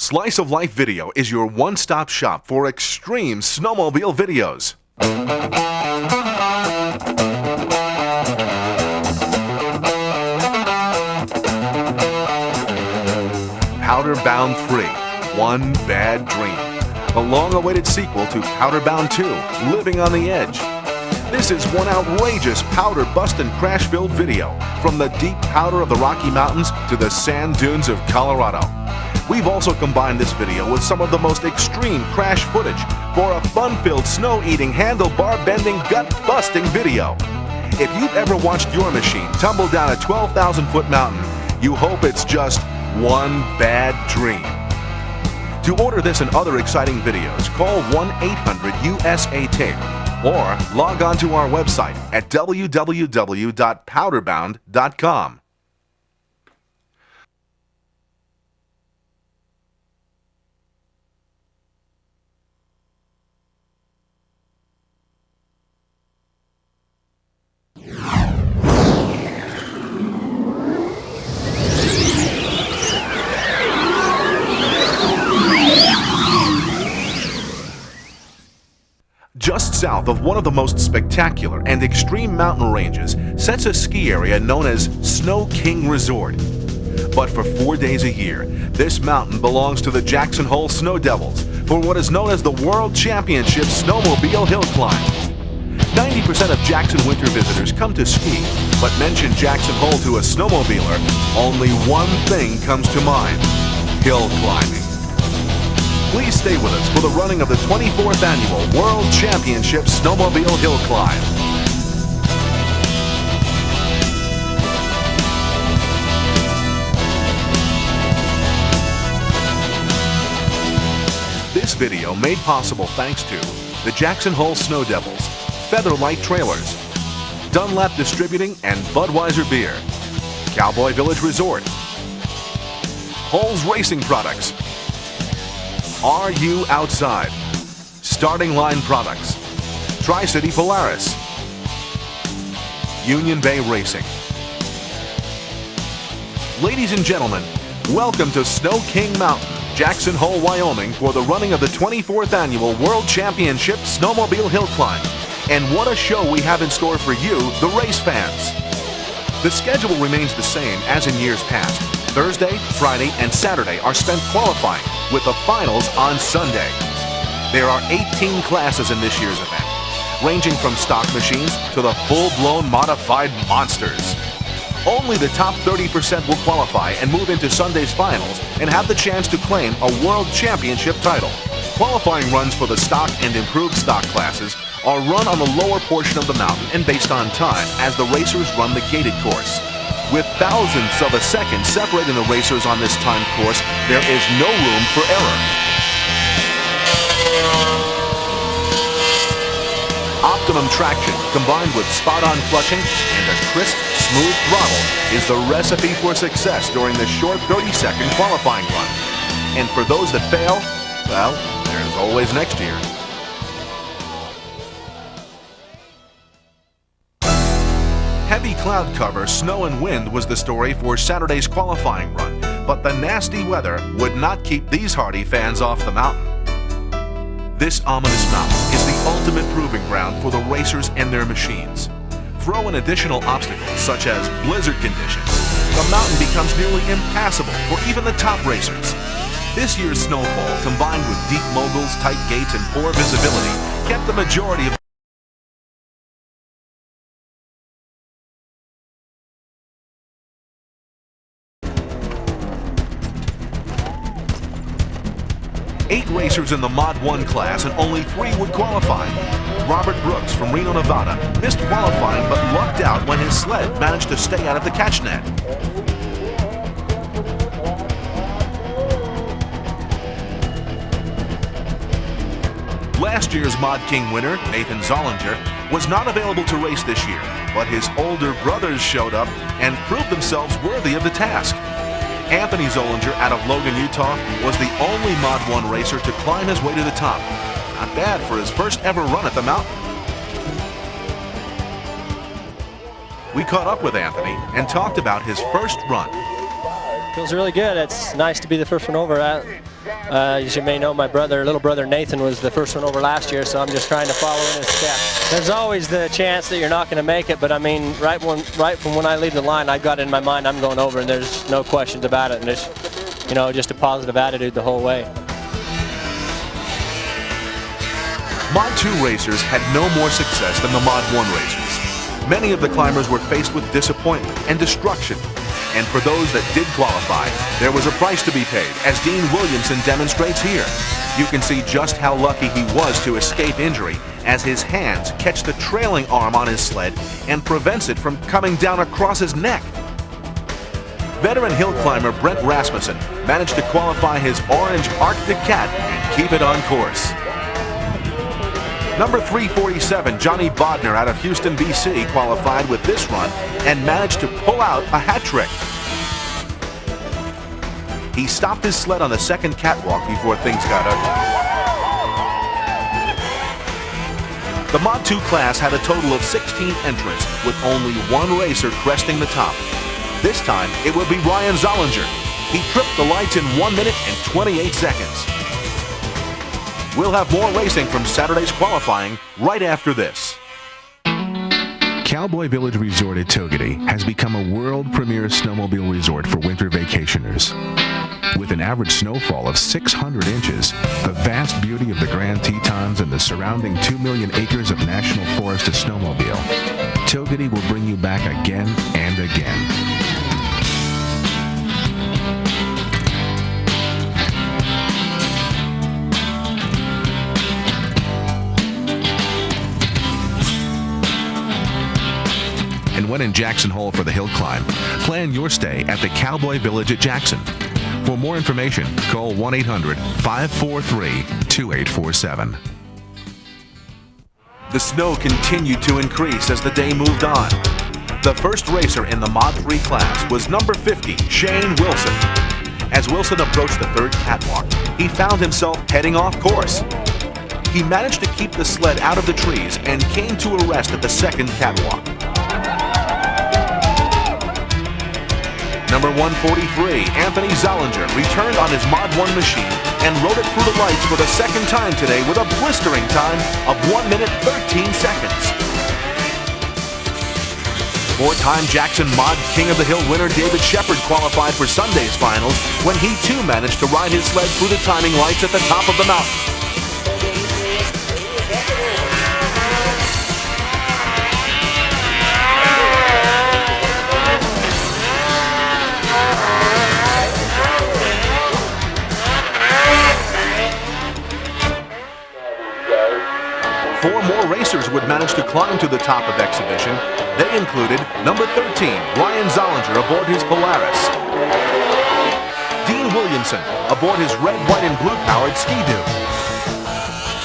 Slice of Life Video is your one-stop shop for extreme snowmobile videos. Powder-Bound 3, One Bad Dream. The long-awaited sequel to Powder-Bound 2, Living on the Edge. This is one outrageous powder bust and crash-filled video from the deep powder of the Rocky Mountains to the sand dunes of Colorado. We've also combined this video with some of the most extreme crash footage for a fun-filled snow-eating, handlebar-bending, gut-busting video. If you've ever watched your machine tumble down a 12,000-foot mountain, you hope it's just one bad dream. To order this and other exciting videos, call 1-800-USA-TAPE or log on to our website at www.powderbound.com. Just south of one of the most spectacular and extreme mountain ranges sits a ski area known as Snow King Resort. But for 4 days a year, this mountain belongs to the Jackson Hole Snow Devils for what is known as the World Championship Snowmobile Hill Climb. 90% of Jackson winter visitors come to ski, but mention Jackson Hole to a snowmobiler, only one thing comes to mind: hill climbing. Please stay with us for the running of the 24th Annual World Championship Snowmobile Hill Climb. This video made possible thanks to the Jackson Hole Snow Devils, Featherlight Trailers, Dunlap Distributing and Budweiser Beer, Cowboy Village Resort, Holes Racing Products, Are You Outside, Starting Line Products, Tri-City Polaris, Union Bay Racing. Ladies and gentlemen, welcome to Snow King Mountain, Jackson Hole, Wyoming for the running of the 24th Annual World Championship Snowmobile Hill Climb. And what a show we have in store for you, the race fans. The schedule remains the same as in years past. Thursday, Friday, and Saturday are spent qualifying, with the finals on Sunday. There are 18 classes in this year's event, ranging from stock machines to the full-blown modified monsters. Only the top 30% will qualify and move into Sunday's finals and have the chance to claim a World Championship title. Qualifying runs for the stock and improved stock classes are run on the lower portion of the mountain and based on time as the racers run the gated course. With thousandths of a second separating the racers on this timed course, there is no room for error. Optimum traction combined with spot-on clutching and a crisp, smooth throttle is the recipe for success during this short 30-second qualifying run. And for those that fail, well, there's always next year. Heavy cloud cover, snow and wind was the story for Saturday's qualifying run, but the nasty weather would not keep these hardy fans off the mountain. This ominous mountain is the ultimate proving ground for the racers and their machines. Throw in additional obstacles such as blizzard conditions, the mountain becomes nearly impassable for even the top racers. This year's snowfall, combined with deep moguls, tight gates, and poor visibility, kept the majority of 8 racers in the Mod 1 class and only 3 would qualify. Robert Brooks from Reno, Nevada missed qualifying but lucked out when his sled managed to stay out of the catch net. Last year's Mod King winner, Nathan Zollinger, was not available to race this year, but his older brothers showed up and proved themselves worthy of the task. Anthony Zollinger out of Logan, Utah, was the only Mod 1 racer to climb his way to the top. Not bad for his first ever run at the mountain. We caught up with Anthony and talked about his first run. Feels really good. It's nice to be the first one over. As you may know, my little brother Nathan was the first one over last year, so I'm just trying to follow in his steps. There's always the chance that you're not going to make it, but I mean, right from when I leave the line, I got in my mind I'm going over, and there's no questions about it, and it's, you know, just a positive attitude the whole way. Mod 2 racers had no more success than the Mod 1 racers. Many of the climbers were faced with disappointment and destruction. And for those that did qualify, there was a price to be paid, as Dean Williamson demonstrates here. You can see just how lucky he was to escape injury, as his hands catch the trailing arm on his sled and prevents it from coming down across his neck. Veteran hill climber Brent Rasmussen managed to qualify his orange Arctic Cat and keep it on course. Number 347, Johnny Bodner out of Houston, BC, qualified with this run and managed to pull out a hat trick. He stopped his sled on the second catwalk before things got ugly. The Mod 2 class had a total of 16 entrants, with only one racer cresting the top. This time, it will be Ryan Zollinger. He tripped the lights in 1 minute and 28 seconds. We'll have more racing from Saturday's qualifying right after this. Cowboy Village Resort at Togety has become a world premier snowmobile resort for winter vacationers. With an average snowfall of 600 inches, the vast beauty of the Grand Tetons and the surrounding 2 million acres of national forest to snowmobile, Togety will bring you back again and again. And when in Jackson Hole for the hill climb, plan your stay at the Cowboy Village at Jackson. For more information, call 1-800-543-2847. The snow continued to increase as the day moved on. The first racer in the Mod 3 class was number 50, Shane Wilson. As Wilson approached the third catwalk, he found himself heading off course. He managed to keep the sled out of the trees and came to a rest at the second catwalk. Number 143, Anthony Zollinger, returned on his Mod 1 machine and rode it through the lights for the second time today with a blistering time of 1 minute 13 seconds. Four-time Jackson Mod King of the Hill winner David Shepard qualified for Sunday's finals when he too managed to ride his sled through the timing lights at the top of the mountain. Four more racers would manage to climb to the top of exhibition. They included number 13, Ryan Zollinger aboard his Polaris, Dean Williamson aboard his red, white, and blue powered Ski-Doo,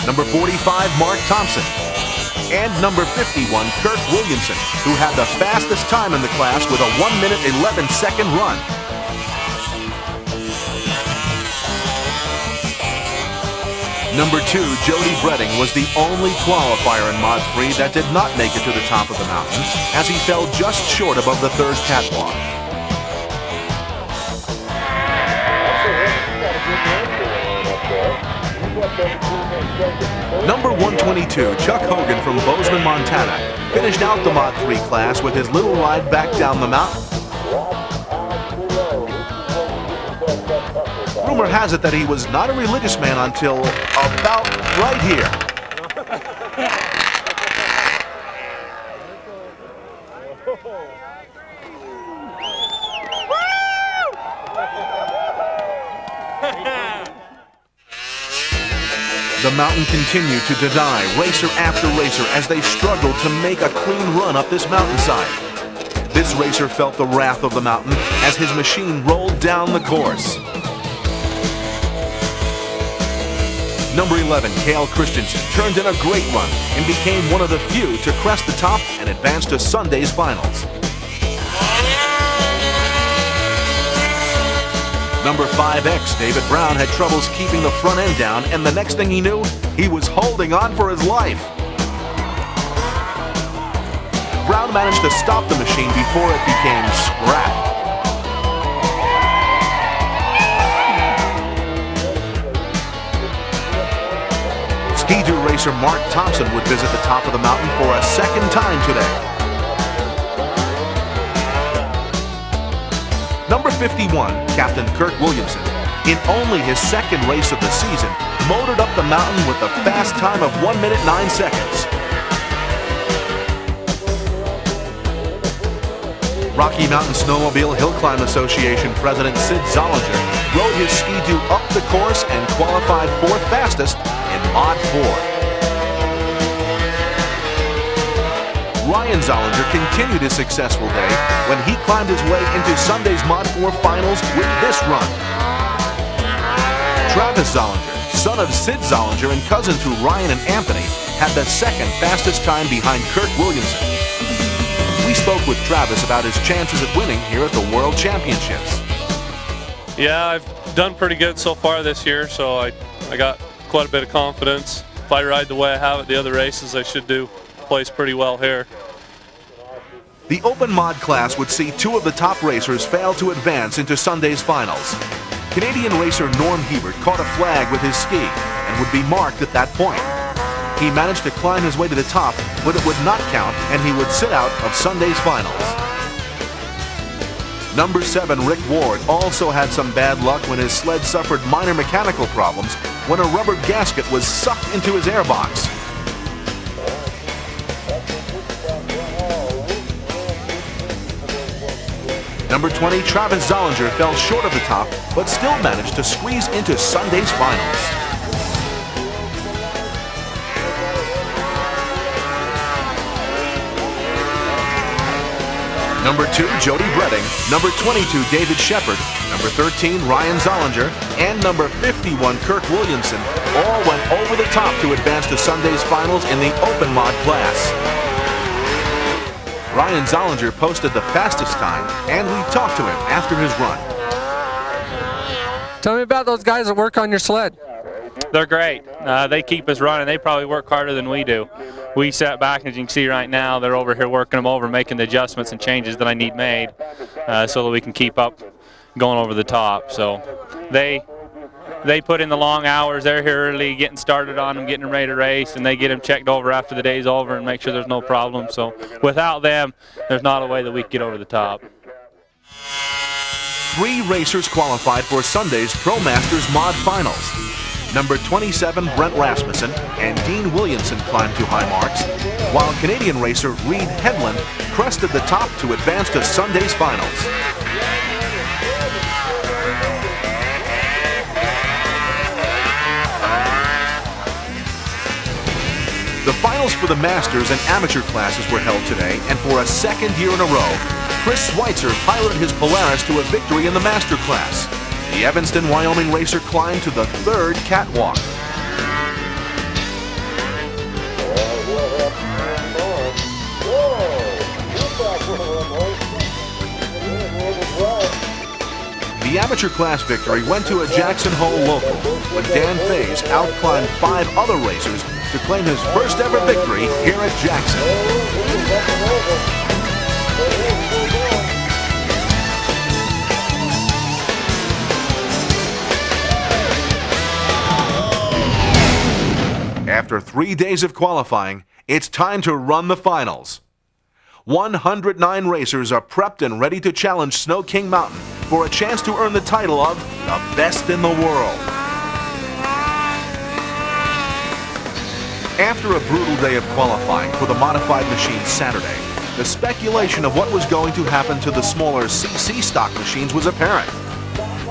number 45, Mark Thompson, and number 51, Kirk Williamson, who had the fastest time in the class with a 1 minute 11 second run. Number 2, Jody Bretting, was the only qualifier in Mod 3 that did not make it to the top of the mountain, as he fell just short above the third catwalk. Number 122, Chuck Hogan from Bozeman, Montana, finished out the Mod 3 class with his little ride back down the mountain. Rumor has it that he was not a religious man until about right here. The mountain continued to deny racer after racer as they struggled to make a clean run up this mountainside. This racer felt the wrath of the mountain as his machine rolled down the course. Number 11, Cale Christensen, turned in a great run and became one of the few to crest the top and advance to Sunday's finals. Number 5X, David Brown, had troubles keeping the front end down, and the next thing he knew, he was holding on for his life. Brown managed to stop the machine before it became scrap. racer Mark Thompson would visit the top of the mountain for a second time today. Number 51, Captain Kirk Williamson, in only his second race of the season, motored up the mountain with a fast time of 1 minute 9 seconds. Rocky Mountain Snowmobile Hill Climb Association President Sid Zollinger rode his Ski-Doo up the course and qualified fourth fastest in Mod 4. Ryan Zollinger continued his successful day when he climbed his way into Sunday's Mod 4 finals with this run. Travis Zollinger, son of Sid Zollinger and cousin to Ryan and Anthony, had the second fastest time behind Kirk Williamson. We spoke with Travis about his chances at winning here at the World Championships. Yeah, I've done pretty good so far this year, so I got quite a bit of confidence. If I ride the way I have at the other races, I should do place pretty well here. The open mod class would see two of the top racers fail to advance into Sunday's finals. Canadian racer Norm Hebert caught a flag with his ski and would be marked at that point. He managed to climb his way to the top, but it would not count and he would sit out of Sunday's finals. Number 7, Rick Ward, also had some bad luck when his sled suffered minor mechanical problems when a rubber gasket was sucked into his airbox. Number 20, Travis Zollinger fell short of the top, but still managed to squeeze into Sunday's finals. Number 2, Jody Breding, number 22, David Shepard, number 13, Ryan Zollinger, and number 51, Kirk Williamson all went over the top to advance to Sunday's finals in the open mod class. Ryan Zollinger posted the fastest time, and we talked to him after his run. Tell me about those guys that work on your sled. They're great. They keep us running. They probably work harder than we do. We sat back, as you can see right now, they're over here working them over, making the adjustments and changes that I need made so that we can keep up going over the top. So they put in the long hours. They're here early, getting started on them, getting them ready to race, and they get them checked over after the day's over and make sure there's no problem. So without them, there's not a way that we could get over the top. 3 racers qualified for Sunday's Pro Masters Mod Finals. Number 27, Brent Rasmussen, and Dean Williamson climbed to high marks, while Canadian racer Reed Headland crested the top to advance to Sunday's finals. The finals for the Masters and amateur classes were held today, and for a second year in a row, Chris Schweitzer piloted his Polaris to a victory in the Master class. The Evanston, Wyoming racer climbed to the 3rd catwalk. The amateur class victory went to a Jackson Hole local when Dan Faze outclimbed 5 other racers to claim his first ever victory here at Jackson. After 3 days of qualifying, it's time to run the finals. 109 racers are prepped and ready to challenge Snow King Mountain for a chance to earn the title of the best in the world. After a brutal day of qualifying for the modified machines Saturday, the speculation of what was going to happen to the smaller CC stock machines was apparent.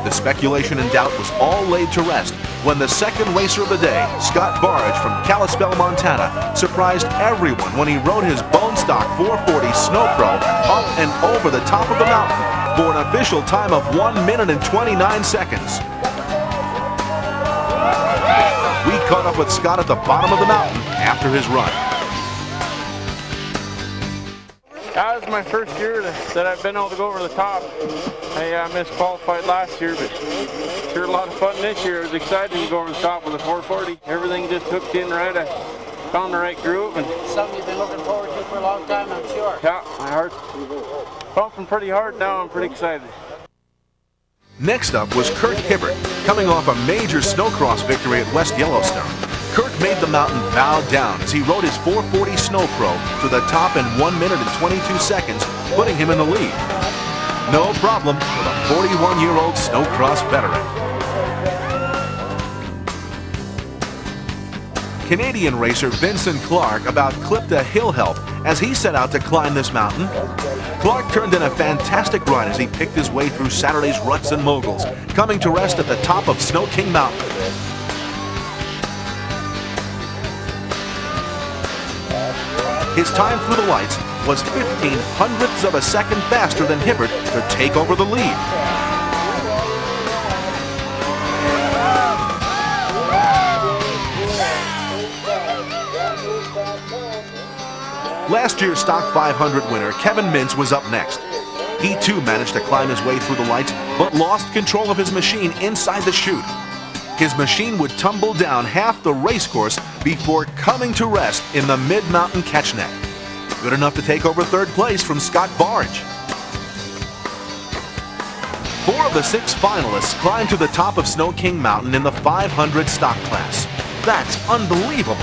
The speculation and doubt was all laid to rest when the second racer of the day, Scott Barge from Kalispell, Montana, surprised everyone when he rode his bone stock 440 Snow Pro up and over the top of the mountain for an official time of 1 minute and 29 seconds. We caught up with Scott at the bottom of the mountain after his run. That was my first year that I've been able to go over the top. I misqualified last year, but sure a lot of fun this year. It was exciting to go over the top with a 440. Everything just hooked in right. I found the right groove. And something you've been looking forward to for a long time, I'm sure. Yeah, my heart's pumping pretty hard now. I'm pretty excited. Next up was Kurt Hibbert, coming off a major snowcross victory at West Yellowstone. Kirk made the mountain bow down as he rode his 440 Snow Pro to the top in 1 minute and 22 seconds, putting him in the lead. No problem for the 41-year-old snowcross veteran. Canadian racer Vincent Clark about clipped a hill health as he set out to climb this mountain. Clark turned in a fantastic run as he picked his way through Saturday's ruts and moguls, coming to rest at the top of Snow King Mountain. His time through the lights was 15 hundredths of a second faster than Hibbert to take over the lead. Last year's Stock 500 winner Kevin Mintz was up next. He too managed to climb his way through the lights, but lost control of his machine inside the chute. His machine would tumble down half the race course before coming to rest in the mid-mountain catch net. Good enough to take over third place from Scott Barge. 4 of the 6 finalists climbed to the top of Snow King Mountain in the 500 stock class. That's unbelievable.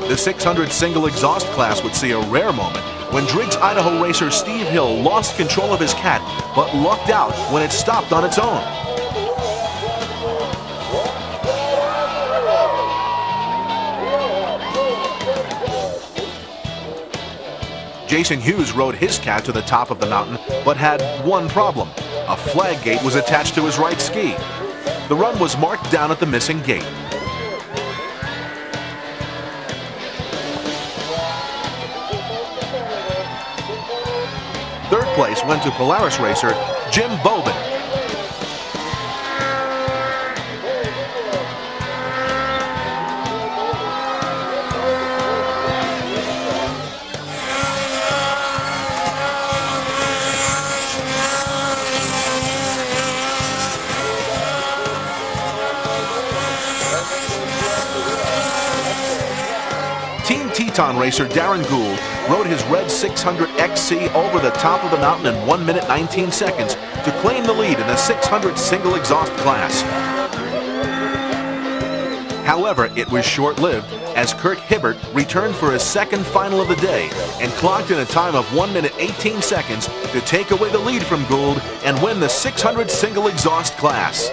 The 600 single exhaust class would see a rare moment when Driggs Idaho racer Steve Hill lost control of his cat but lucked out when it stopped on its own. Jason Hughes rode his cat to the top of the mountain but had one problem. A flag gate was attached to his right ski. The run was marked down at the missing gate. Third place went to Polaris racer Jim Bobin. Team Teton racer Darren Gould rode his red 600 XC over the top of the mountain in 1 minute 19 seconds to claim the lead in the 600 single exhaust class. However, it was short-lived as Kirk Hibbert returned for his second final of the day and clocked in a time of 1 minute 18 seconds to take away the lead from Gould and win the 600 single exhaust class.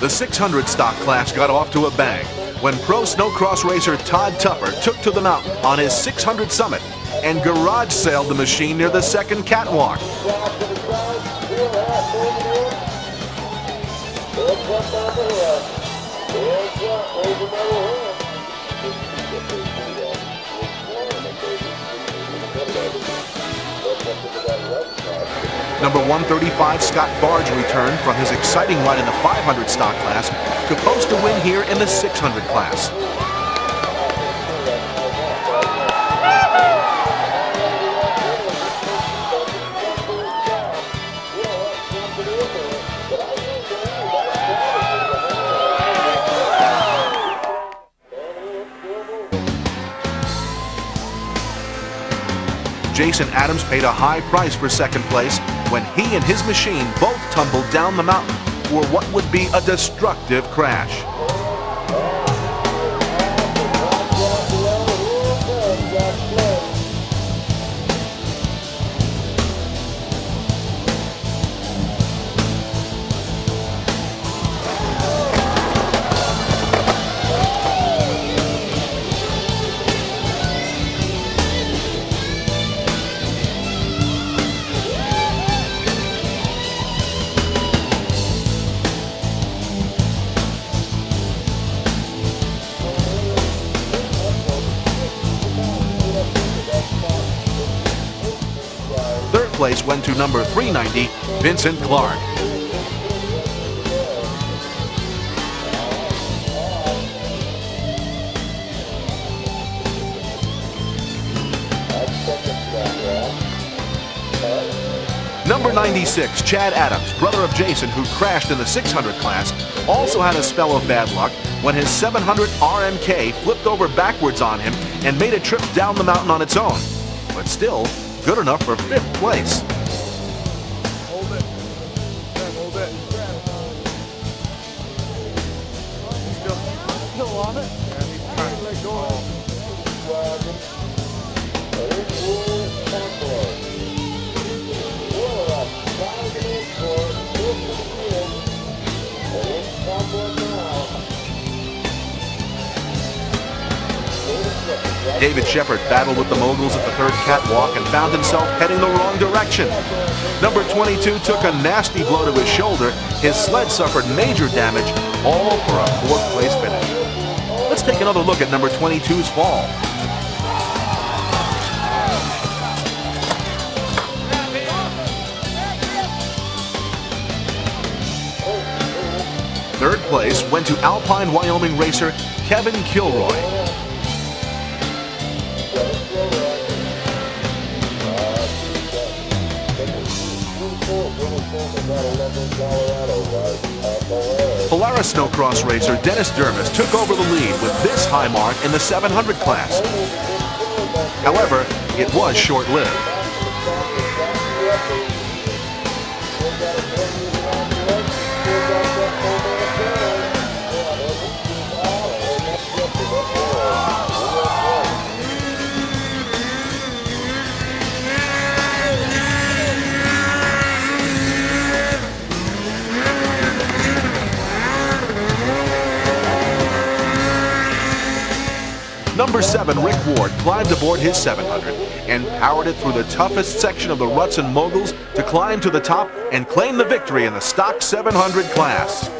The 600 stock class got off to a bang when pro snowcross racer Todd Tupper took to the mountain on his 600 summit and garage sailed the machine near the second catwalk. Number 135 Scott Barge returned from his exciting run in the 500 stock class to post a win here in the 600 class. Jason Adams paid a high price for second place when he and his machine both tumbled down the mountain for what would be a destructive crash. Place went to number 390, Vincent Clark. Number Number 96, Chad Adams, brother of Jason, who crashed in the 600 class, also had a spell of bad luck when his 700 RMK flipped over backwards on him and made a trip down the mountain on its own. But still, good enough for 5th place. Hold it. Hold it. Still on it? Yeah, he's trying to let go. David Shepard battled with the moguls at the 3rd catwalk and found himself heading the wrong direction. Number 22 took a nasty blow to his shoulder. His sled suffered major damage, all for a 4th place finish. Let's take another look at number 22's fall. Third place went to Alpine, Wyoming racer Kevin Kilroy. Polaris snowcross racer Dennis Dermis took over the lead with this high mark in the 700 class. However, it was short-lived. Number 7, Rick Ward, climbed aboard his 700 and powered it through the toughest section of the ruts and moguls to climb to the top and claim the victory in the stock 700 class.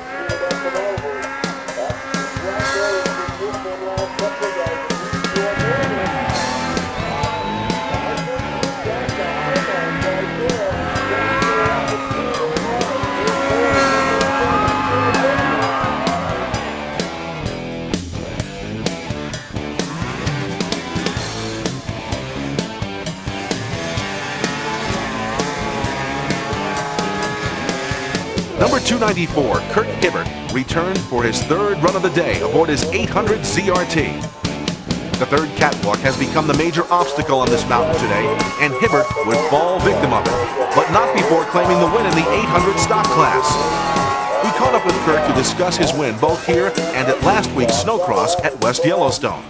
Number 294, Kurt Hibbert, returned for his 3rd run of the day aboard his 800 ZRT. The 3rd catwalk has become the major obstacle on this mountain today, and Hibbert would fall victim of it, but not before claiming the win in the 800 stock class. We caught up with Kurt to discuss his win both here and at last week's snowcross at West Yellowstone.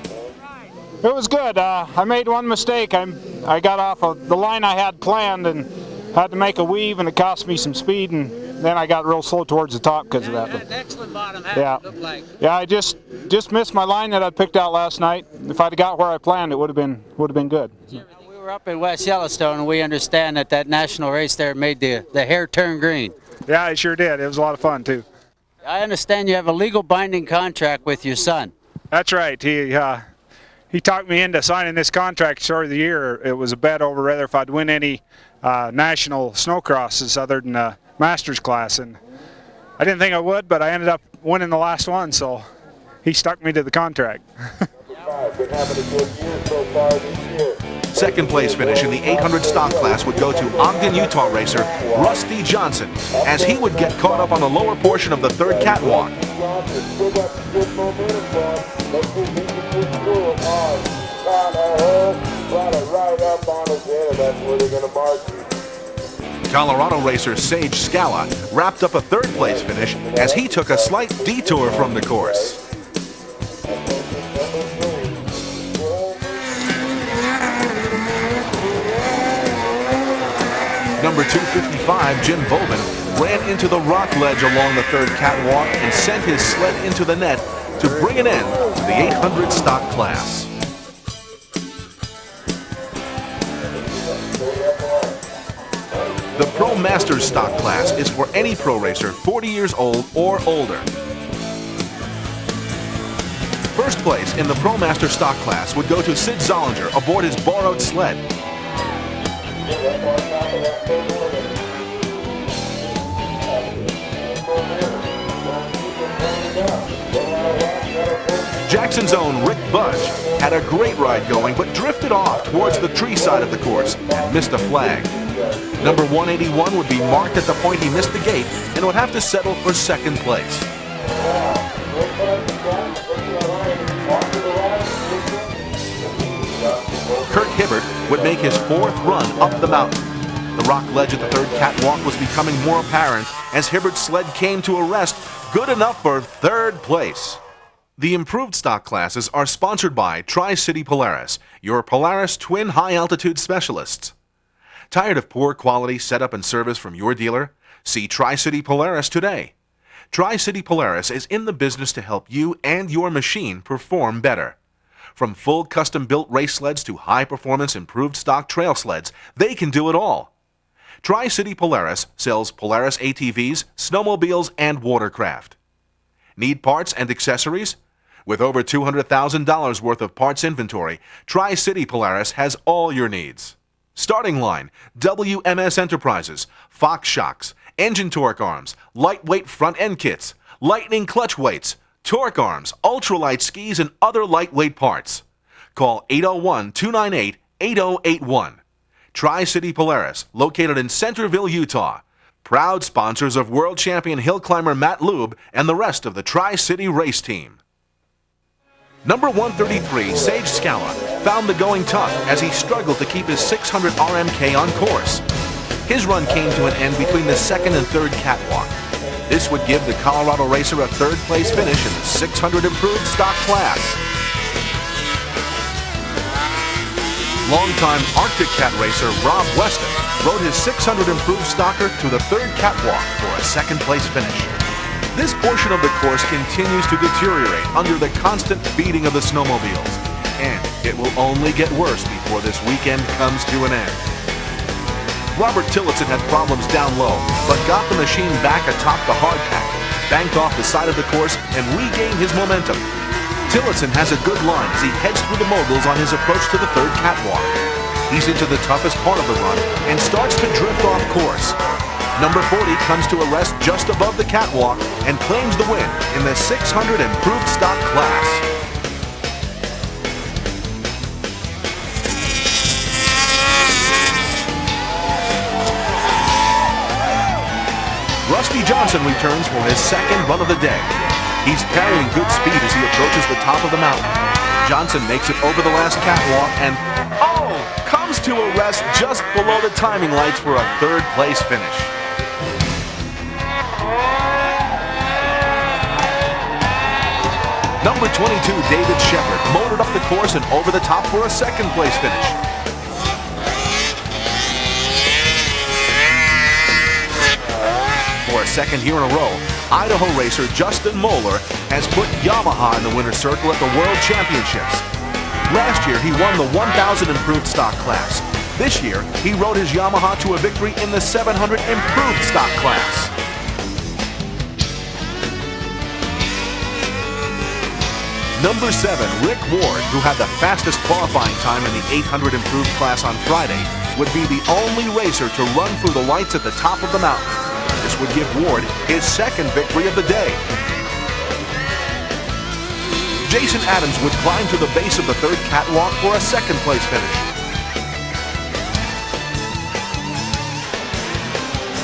It was good. I made one mistake. I got off of the line I had planned and had to make a weave, and it cost me some speed, and then I got real slow towards the top because of that. An excellent bottom half, yeah, it looked like. Yeah, I just missed my line that I picked out last night. If I'd have got where I planned, it would have been good. We were up in West Yellowstone, and we understand that national race there made the hair turn green. Yeah, it sure did. It was a lot of fun too. I understand you have a legal binding contract with your son. That's right. He talked me into signing this contract short of the year. It was a bet over whether if I'd win any national snowcrosses other than the Masters class, and I didn't think I would, but I ended up winning the last one, so he stuck me to the contract. Second place finish in the 800 stock class would go to Ogden, Utah racer Rusty Johnson, as he would get caught up on the lower portion of the 3rd catwalk. Colorado racer Sage Scala wrapped up a 3rd place finish as he took a slight detour from the course. Number 255, Jim Bowman, ran into the rock ledge along the 3rd catwalk and sent his sled into the net to bring an end to the 800 stock class. The Pro Masters stock class is for any pro racer 40 years old or older. First place in the Pro Master stock class would go to Sid Zollinger aboard his borrowed sled. Jackson's own Rick Budge had a great ride going, but drifted off towards the tree side of the course and missed a flag. Number 181 would be marked at the point he missed the gate and would have to settle for second place. Kurt Hibbert would make his fourth run up the mountain. The rock ledge at the third catwalk was becoming more apparent as Hibbert's sled came to a rest, good enough for third place. The improved stock classes are sponsored by Tri-City Polaris, your Polaris twin high-altitude specialists. Tired of poor quality setup and service from your dealer? See Tri-City Polaris today. Tri-City Polaris is in the business to help you and your machine perform better. From full custom-built race sleds to high-performance improved stock trail sleds, they can do it all. Tri-City Polaris sells Polaris ATVs, snowmobiles, and watercraft. Need parts and accessories? With over $200,000 worth of parts inventory, Tri-City Polaris has all your needs. Starting line, WMS Enterprises, Fox shocks, engine torque arms, lightweight front end kits, lightning clutch weights, torque arms, ultralight skis, and other lightweight parts. Call 801-298-8081. Tri-City Polaris, located in Centerville, Utah. Proud sponsors of world champion hill climber Matt Lube and the rest of the Tri-City race team. Number 133, Sage Scala, found the going tough as he struggled to keep his 600 RMK on course. His run came to an end between the second and third catwalk. This would give the Colorado racer a third-place finish in the 600 improved stock class. Longtime Arctic Cat racer Rob Weston rode his 600 improved stocker to the third catwalk for a second-place finish. This portion of the course continues to deteriorate under the constant beating of the snowmobiles, and it will only get worse before this weekend comes to an end. Robert Tillotson had problems down low, but got the machine back atop the hardpack, banked off the side of the course, and regained his momentum. Tillotson has a good line as he heads through the moguls on his approach to the third catwalk. He's into the toughest part of the run and starts to drift off course. Number 40 comes to a rest just above the catwalk and claims the win in the 600 improved stock class. Rusty Johnson returns for his second run of the day. He's carrying good speed as he approaches the top of the mountain. Johnson makes it over the last catwalk and, comes to a rest just below the timing lights for a third-place finish. Number 22, David Shepard, motored up the course and over the top for a second-place finish. For a second year in a row, Idaho racer Justin Moeller has put Yamaha in the winner's circle at the World Championships. Last year, he won the 1,000 improved stock class. This year, he rode his Yamaha to a victory in the 700 improved stock class. Number 7, Rick Ward, who had the fastest qualifying time in the 800 improved class on Friday, would be the only racer to run through the lights at the top of the mountain. This would give Ward his second victory of the day. Jason Adams would climb to the base of the third catwalk for a second-place finish.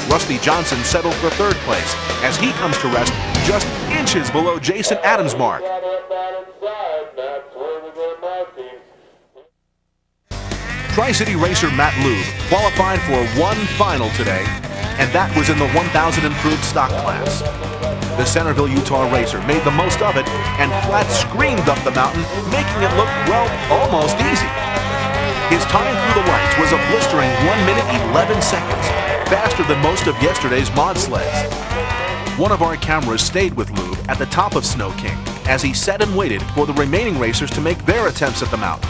Rusty Johnson settled for third place as he comes to rest just inches below Jason Adams' mark. Tri-City racer Matt Lube qualified for one final today, and that was in the 1,000 improved stock class. The Centerville, Utah racer made the most of it and flat screamed up the mountain, making it look, well, almost easy. His time through the lights was a blistering 1 minute 11 seconds, faster than most of yesterday's mod sleds. One of our cameras stayed with Lube at the top of Snow King as he sat and waited for the remaining racers to make their attempts at the mountain.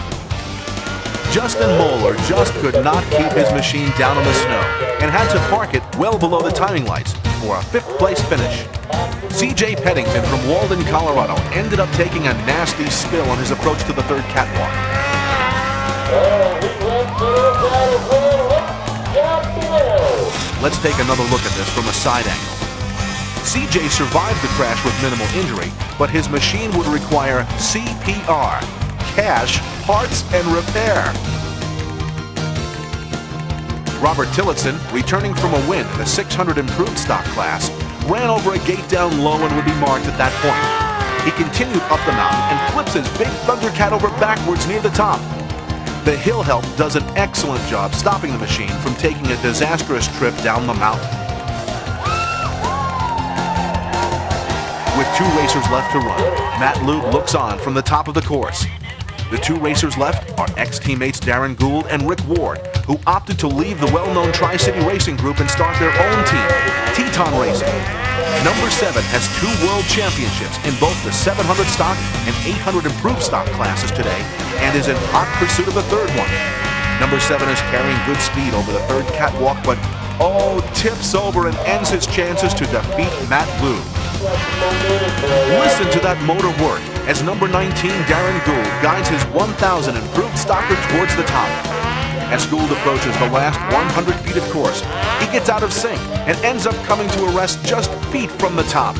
Justin Moeller just could not keep his machine down on the snow and had to park it well below the timing lights for a fifth-place finish. CJ Peddington from Walden, Colorado ended up taking a nasty spill on his approach to the third catwalk. Let's take another look at this from a side angle. CJ survived the crash with minimal injury, but his machine would require CPR, cash, parts, and repair. Robert Tillotson, returning from a win in the 600 improved stock class, ran over a gate down low and would be marked at that point. He continued up the mountain and flips his big Thundercat over backwards near the top. The hill help does an excellent job stopping the machine from taking a disastrous trip down the mountain. With 2 racers left to run, Matt Lube looks on from the top of the course. The 2 racers left are ex-teammates Darren Gould and Rick Ward, who opted to leave the well-known Tri-City Racing Group and start their own team, Teton Racing. Number 7 has 2 world championships in both the 700 stock and 800 improved stock classes today and is in hot pursuit of the 3rd one. Number 7 is carrying good speed over the 3rd catwalk, but tips over and ends his chances to defeat Matt Lube. Listen to that motor work as number 19 Darren Gould guides his 1,000 improved stocker towards the top. As Gould approaches the last 100 feet of course, he gets out of sync and ends up coming to a rest just feet from the top.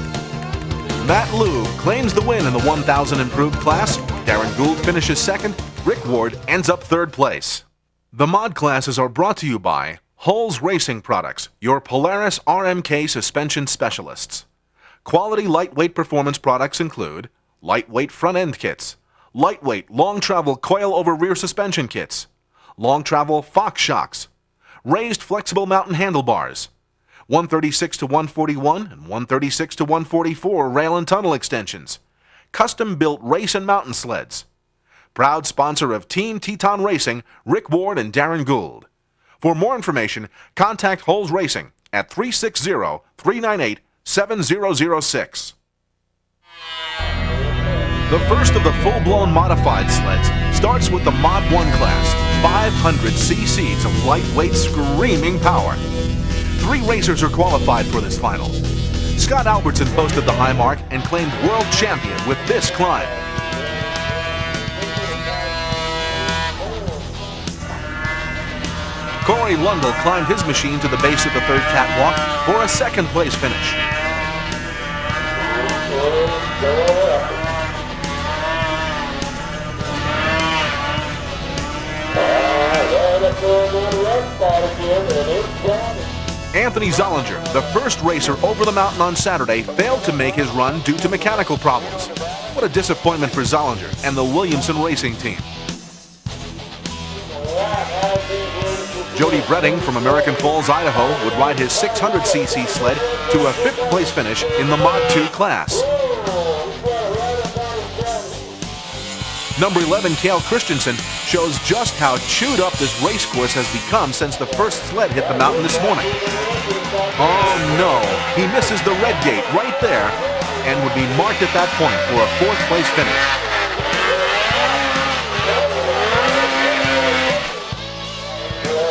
Matt Lube claims the win in the 1,000 improved class. Darren Gould finishes 2nd. Rick Ward ends up 3rd place. The mod classes are brought to you by Hulls Racing Products, your Polaris RMK suspension specialists. Quality lightweight performance products include lightweight front end kits, lightweight long travel coil over rear suspension kits, long travel Fox shocks, raised flexible mountain handlebars, 136 to 141 and 136 to 144 rail and tunnel extensions, custom built race and mountain sleds. Proud sponsor of Team Teton Racing, Rick Ward and Darren Gould. For more information, contact Hulls Racing at 360-398-7006. The first of the full-blown modified sleds starts with the Mod 1 class, 500 cc's of lightweight screaming power. 3 racers are qualified for this final. Scott Albertson posted the high mark and claimed world champion with this climb. Corey Lundell climbed his machine to the base of the 3rd catwalk for a 2nd place finish. Anthony Zollinger, the first racer over the mountain on Saturday, failed to make his run due to mechanical problems. What a disappointment for Zollinger and the Williamson Racing team. Jody Bretting from American Falls, Idaho would ride his 600cc sled to a 5th place finish in the Mod 2 class. Number 11, Cale Christensen, shows just how chewed up this race course has become since the first sled hit the mountain this morning. Oh no, he misses the red gate right there and would be marked at that point for a 4th place finish.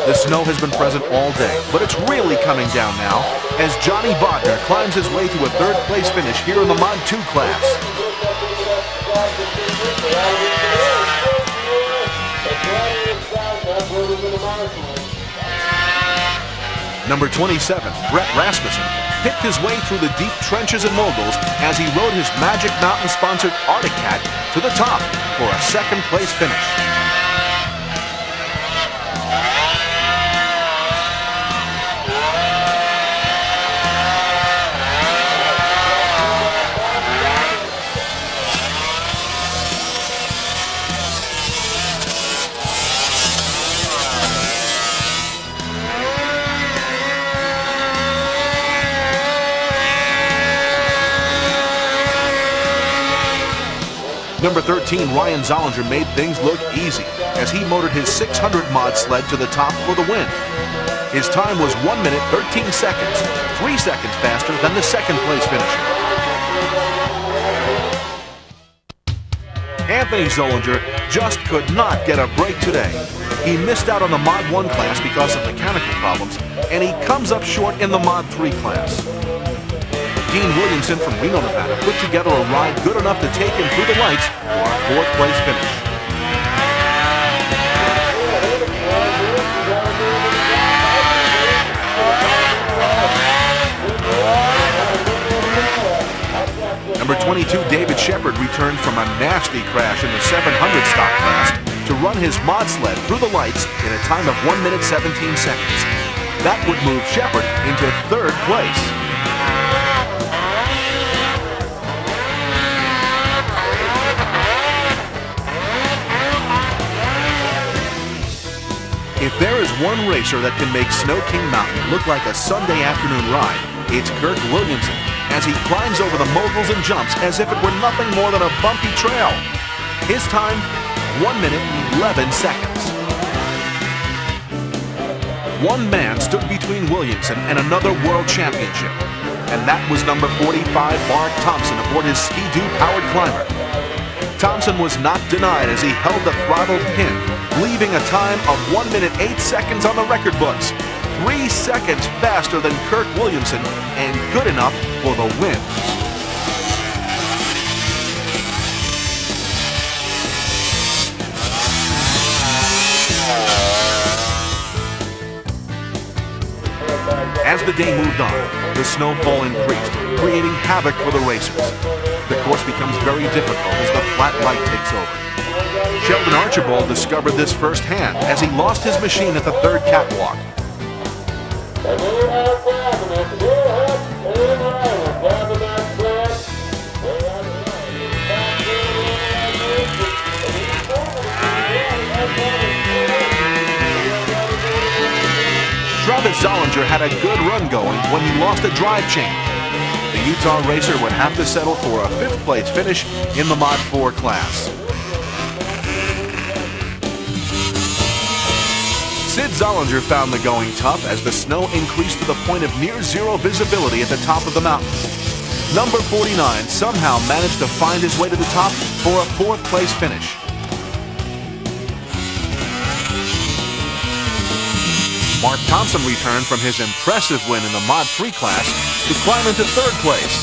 The snow has been present all day, but it's really coming down now as Johnny Bodner climbs his way to a 3rd place finish here in the Mod 2 class. Number 27, Brett Rasmussen, picked his way through the deep trenches and moguls as he rode his Magic Mountain-sponsored Arctic Cat to the top for a 2nd place finish. Number 13, Ryan Zollinger made things look easy as he motored his 600 mod sled to the top for the win. His time was 1 minute 13 seconds, 3 seconds faster than the 2nd place finisher. Anthony Zollinger just could not get a break today. He missed out on the Mod 1 class because of mechanical problems, and he comes up short in the Mod 3 class. Dean Williamson from Reno, Nevada put together a ride good enough to take him through the lights for a 4th place finish. Number 22, David Shepard, returned from a nasty crash in the 700 stock class to run his mod sled through the lights in a time of 1 minute 17 seconds. That would move Shepard into third place. If there is one racer that can make Snow King Mountain look like a Sunday afternoon ride, it's Kirk Williamson, as he climbs over the moguls and jumps as if it were nothing more than a bumpy trail. His time, 1 minute, 11 seconds. One man stood between Williamson and another world championship, and that was number 45, Mark Thompson, aboard his Ski-Doo-powered climber. Thompson was not denied as he held the throttle pin, leaving a time of 1 minute, 8 seconds on the record books. 3 seconds faster than Kirk Williamson, and good enough for the win. As the day moved on, the snowfall increased, creating havoc for the racers. The course becomes very difficult as the flat light takes over. Sheldon Archibald discovered this firsthand as he lost his machine at the third catwalk. Travis Zollinger had a good run going when he lost a drive chain. The Utah racer would have to settle for a 5th place finish in the Mod 4 class. Sid Zollinger found the going tough as the snow increased to the point of near zero visibility at the top of the mountain. Number 49 somehow managed to find his way to the top for a 4th place finish. Mark Thompson returned from his impressive win in the Mod 3 class to climb into 3rd place.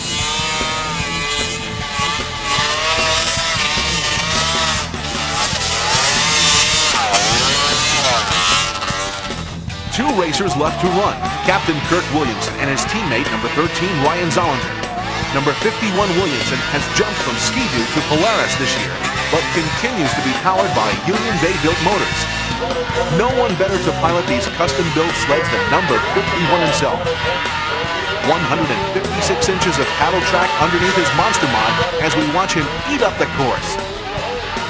Two racers left to run, Captain Kirk Williamson and his teammate, number 13, Ryan Zollinger. Number 51 Williamson has jumped from Ski-Doo to Polaris this year, but continues to be powered by Union Bay-built motors. No one better to pilot these custom-built sleds than number 51 himself. 156 inches of paddle track underneath his monster mod as we watch him eat up the course.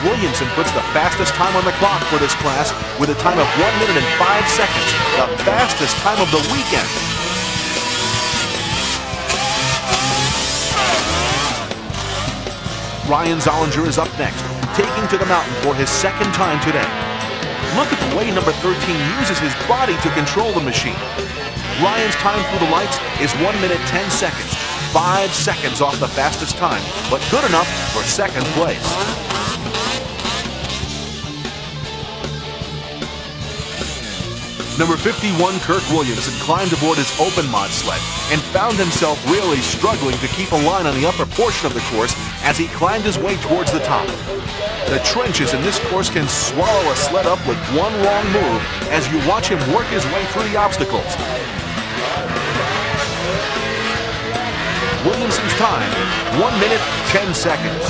Williamson puts the fastest time on the clock for this class with a time of 1 minute and 5 seconds, the fastest time of the weekend. Ryan Zollinger is up next, taking to the mountain for his 2nd time today. Look at the way number 13 uses his body to control the machine. Ryan's time through the lights is 1 minute 10 seconds, 5 seconds off the fastest time, but good enough for 2nd place. Number 51, Kirk Williamson, climbed aboard his open mod sled and found himself really struggling to keep a line on the upper portion of the course as he climbed his way towards the top. The trenches in this course can swallow a sled up with one wrong move as you watch him work his way through the obstacles. Williamson's time, 1 minute, 10 seconds.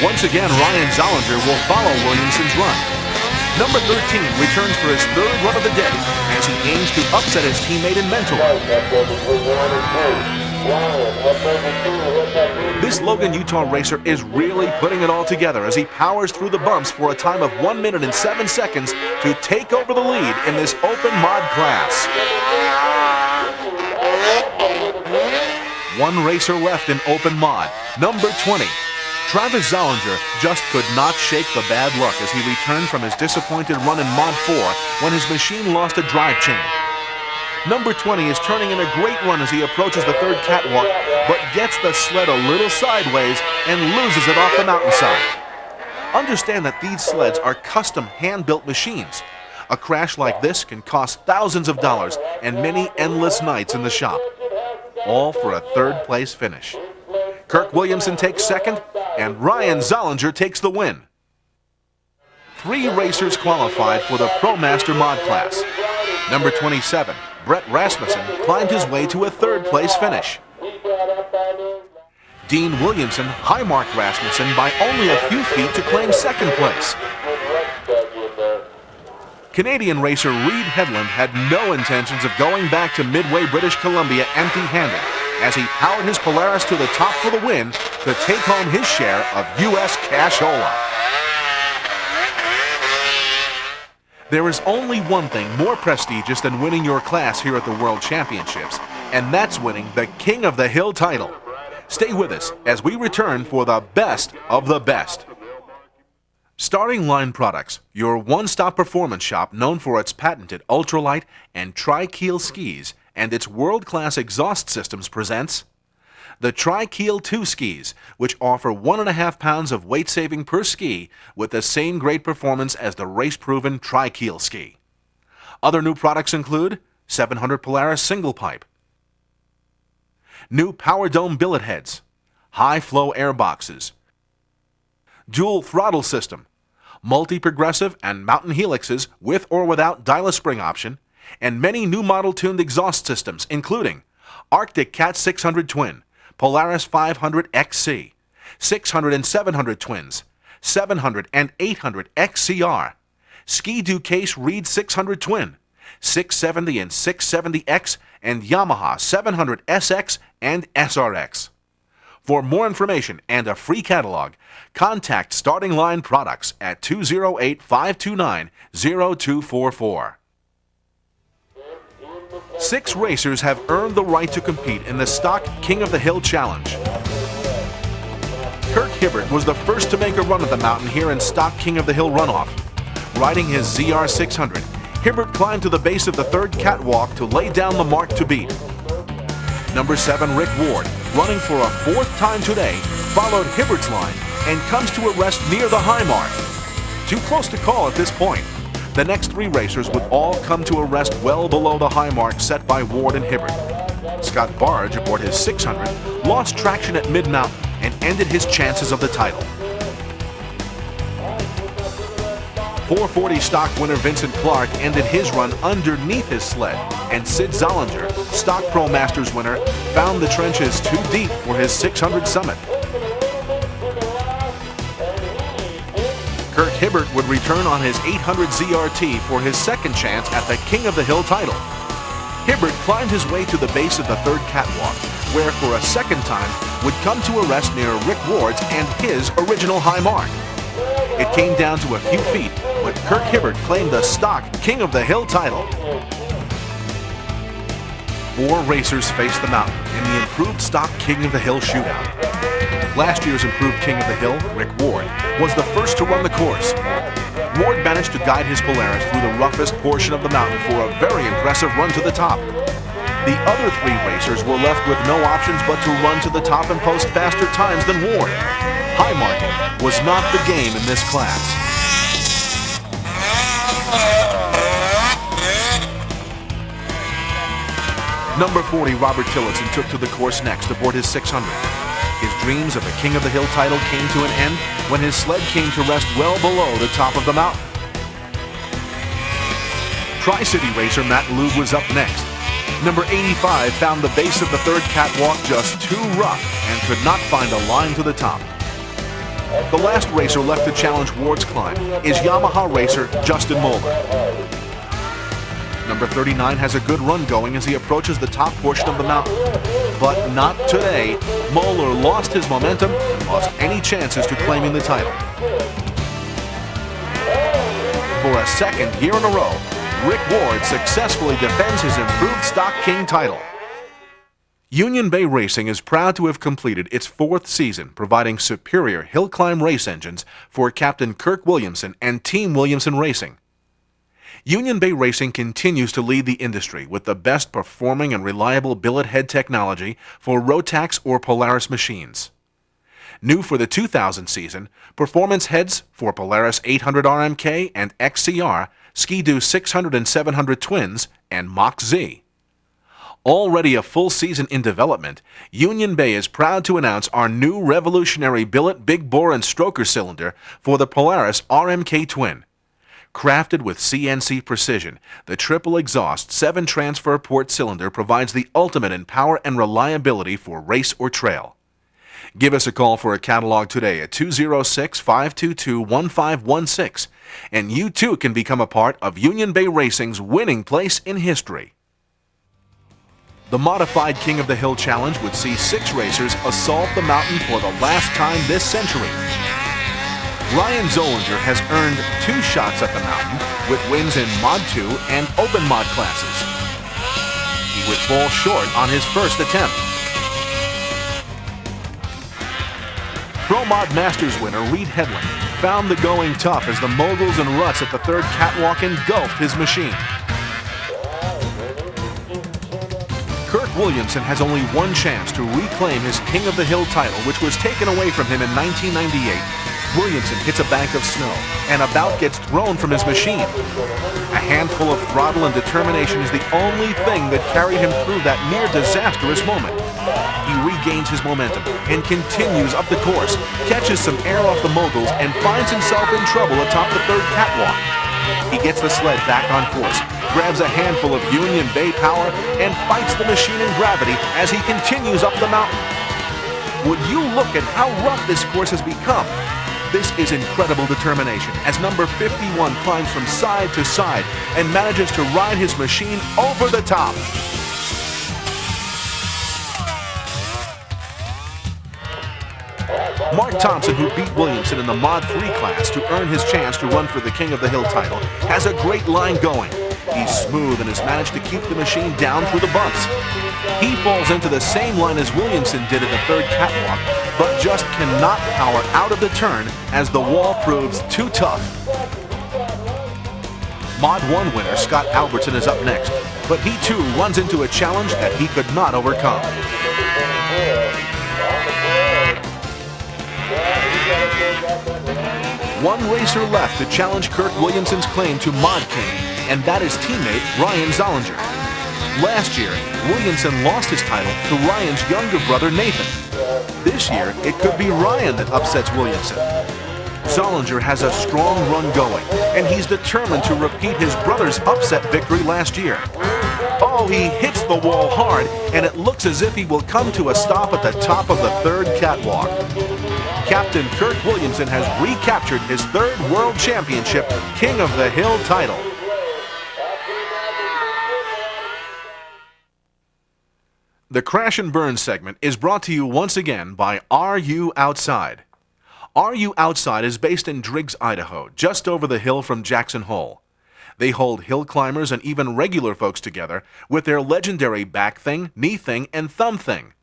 Once again, Ryan Zollinger will follow Williamson's run. Number 13 returns for his 3rd run of the day as he aims to upset his teammate and mentor. This Logan, Utah racer is really putting it all together as he powers through the bumps for a time of 1 minute and 7 seconds to take over the lead in this open mod class. One racer left in open mod, number 20. Travis Zollinger just could not shake the bad luck as he returned from his disappointed run in Mod 4 when his machine lost a drive chain. Number 20 is turning in a great run as he approaches the 3rd catwalk, but gets the sled a little sideways and loses it off the mountainside. Understand that these sleds are custom hand-built machines. A crash like this can cost thousands of dollars and many endless nights in the shop. All for a 3rd place finish. Kirk Williamson takes 2nd, and Ryan Zollinger takes the win. 3 racers qualified for the ProMaster Mod class. Number 27, Brett Rasmussen, climbed his way to a 3rd place finish. Dean Williamson high-marked Rasmussen by only a few feet to claim second place. Canadian racer Reed Headland had no intentions of going back to Midway, British Columbia empty-handed as he powered his Polaris to the top for the win to take home his share of U.S. cashola. There is only one thing more prestigious than winning your class here at the World Championships, and that's winning the King of the Hill title. Stay with us as we return for the best of the best. Starting Line Products, your one-stop performance shop known for its patented ultralight and tri-keel skis and its world-class exhaust systems, presents the Tri-Keel 2 skis, which offer 1.5 pounds of weight saving per ski with the same great performance as the race-proven Tri-Keel ski. Other new products include 700 Polaris single pipe, new Power Dome billet heads, high-flow air boxes, dual throttle system, multi-progressive and mountain helixes with or without dial-a spring option, and many new model tuned exhaust systems including Arctic Cat 600 Twin, Polaris 500 XC, 600 and 700 Twins, 700 and 800 XCR, Ski-Doo Case Reed 600 Twin, 670 and 670X, and Yamaha 700 SX and SRX. For more information and a free catalog, contact Starting Line Products at 208-529-0244. 6 racers have earned the right to compete in the Stock King of the Hill Challenge. Kirk Hibbert was the first to make a run at the mountain here in Stock King of the Hill runoff. Riding his ZR600, Hibbert climbed to the base of the third catwalk to lay down the mark to beat. Number 7, Rick Ward, running for a 4th time today, followed Hibbert's line and comes to a rest near the high mark. Too close to call at this point. The next 3 racers would all come to a rest well below the high mark set by Ward and Hibbert. Scott Barge, aboard his 600, lost traction at mid-mountain and ended his chances of the title. 440 stock winner Vincent Clark ended his run underneath his sled, and Sid Zollinger, Stock Pro Masters winner, found the trenches too deep for his 600 summit. Kirk Hibbert would return on his 800 ZRT for his second chance at the King of the Hill title. Hibbert climbed his way to the base of the third catwalk, where for a second time would come to a rest near Rick Ward's and his original high mark. It came down to a few feet, but Kirk Hibbert claimed the Stock King of the Hill title. 4 racers faced the mountain in the improved Stock King of the Hill shootout. Last year's improved King of the Hill, Rick Ward, was the first to run the course. Ward managed to guide his Polaris through the roughest portion of the mountain for a very impressive run to the top. The other 3 racers were left with no options but to run to the top and post faster times than Ward. High marking was not the game in this class. Number 40, Robert Tillotson, took to the course next aboard his 600. His dreams of the King of the Hill title came to an end when his sled came to rest well below the top of the mountain. Tri-City racer Matt Lube was up next. Number 85 found the base of the third catwalk just too rough and could not find a line to the top. The last racer left to challenge Ward's climb is Yamaha racer Justin Moeller. Number 39 has a good run going as he approaches the top portion of the mountain. But not today. Moeller lost his momentum and lost any chances to claiming the title. For a second year in a row, Rick Ward successfully defends his improved Stock King title. Union Bay Racing is proud to have completed its 4th season providing superior hill climb race engines for Captain Kirk Williamson and Team Williamson Racing. Union Bay Racing continues to lead the industry with the best performing and reliable billet head technology for Rotax or Polaris machines. New for the 2000 season, performance heads for Polaris 800 RMK and XCR, Ski-Doo 600 and 700 Twins, and Mach Z. Already a full season in development, Union Bay is proud to announce our new revolutionary billet big bore and stroker cylinder for the Polaris RMK Twin. Crafted with CNC precision, the triple exhaust 7-transfer port cylinder provides the ultimate in power and reliability for race or trail. Give us a call for a catalog today at 206-522-1516, and you too can become a part of Union Bay Racing's winning place in history. The modified King of the Hill Challenge would see 6 racers assault the mountain for the last time this century. Ryan Zollinger has earned 2 shots at the mountain with wins in Mod 2 and Open Mod classes. He would fall short on his first attempt. Pro Mod Masters winner Reed Hedlund found the going tough as the moguls and ruts at the third catwalk engulfed his machine. Kirk Williamson has only one chance to reclaim his King of the Hill title, which was taken away from him in 1998. Williamson hits a bank of snow and about gets thrown from his machine. A handful of throttle and determination is the only thing that carried him through that near disastrous moment. He regains his momentum and continues up the course, catches some air off the moguls, and finds himself in trouble atop the third catwalk. He gets the sled back on course, grabs a handful of Union Bay power, and fights the machine in gravity as he continues up the mountain. Would you look at how rough this course has become? This is incredible determination as number 51 climbs from side to side and manages to ride his machine over the top. Mark Thompson, who beat Williamson in the Mod 3 class to earn his chance to run for the King of the Hill title, has a great line going. He's smooth and has managed to keep the machine down through the bumps. He falls into the same line as Williamson did in the third catwalk, but just cannot power out of the turn as the wall proves too tough. Mod 1 winner Scott Albertson is up next, but he too runs into a challenge that he could not overcome. One racer left to challenge Kirk Williamson's claim to Mod King, and that is teammate Ryan Zollinger. Last year, Williamson lost his title to Ryan's younger brother Nathan. This year, it could be Ryan that upsets Williamson. Zollinger has a strong run going, and he's determined to repeat his brother's upset victory last year. Oh, he hits the wall hard, and it looks as if he will come to a stop at the top of the third catwalk. Captain Kirk Williamson has recaptured his 3rd World Championship King of the Hill title. The Crash and Burn segment is brought to you once again by Are You Outside? Are You Outside is based in Driggs, Idaho, just over the hill from Jackson Hole. They hold hill climbers and even regular folks together with their legendary back thing, knee thing, and thumb thing.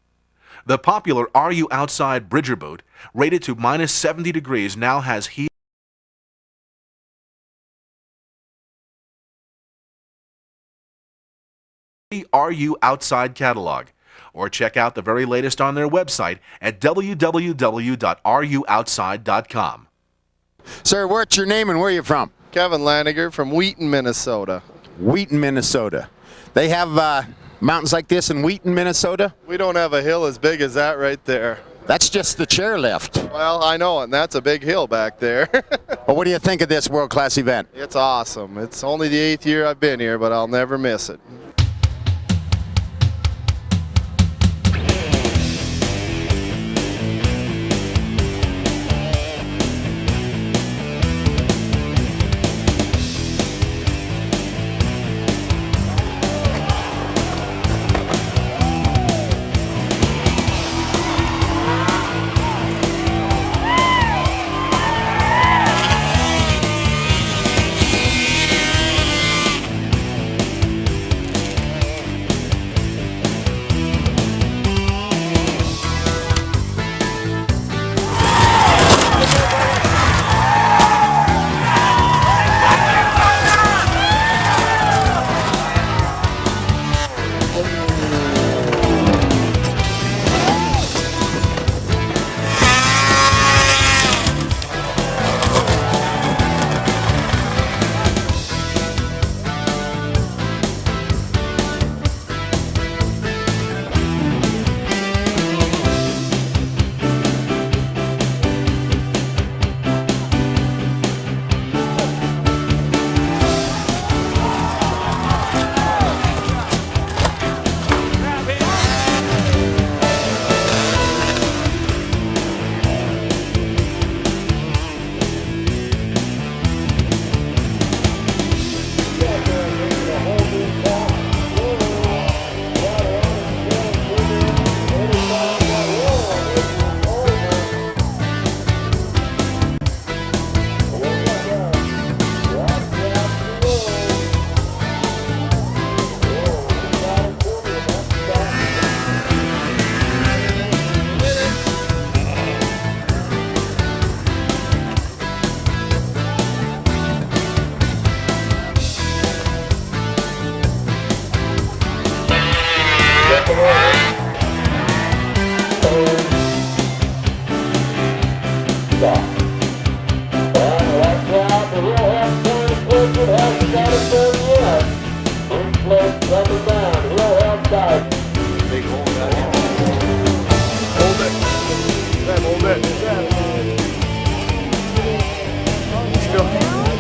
The popular Are You Outside Bridger boot, rated to minus 70 degrees, now has heat. Are You Outside catalog, or check out the very latest on their website at www.areoutside.com. Sir, what's your name and where are you from? Kevin Laniger from Wheaton, Minnesota. Wheaton, Minnesota. They have mountains like this in Wheaton, Minnesota? We don't have a hill as big as that right there. That's just the chairlift. Well, I know, and that's a big hill back there. Well, what do you think of this world-class event? It's awesome. It's only the 8th year I've been here, but I'll never miss it.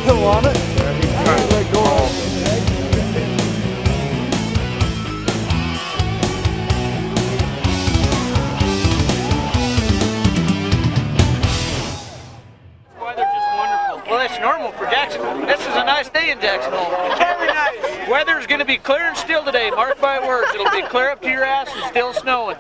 Still on it. Let go. Weather's just wonderful. Well, it's normal for Jacksonville. This is a nice day in Jacksonville. Very nice. Weather's going to be clear and still today. Mark my words. It'll be clear up to your ass and still snowing.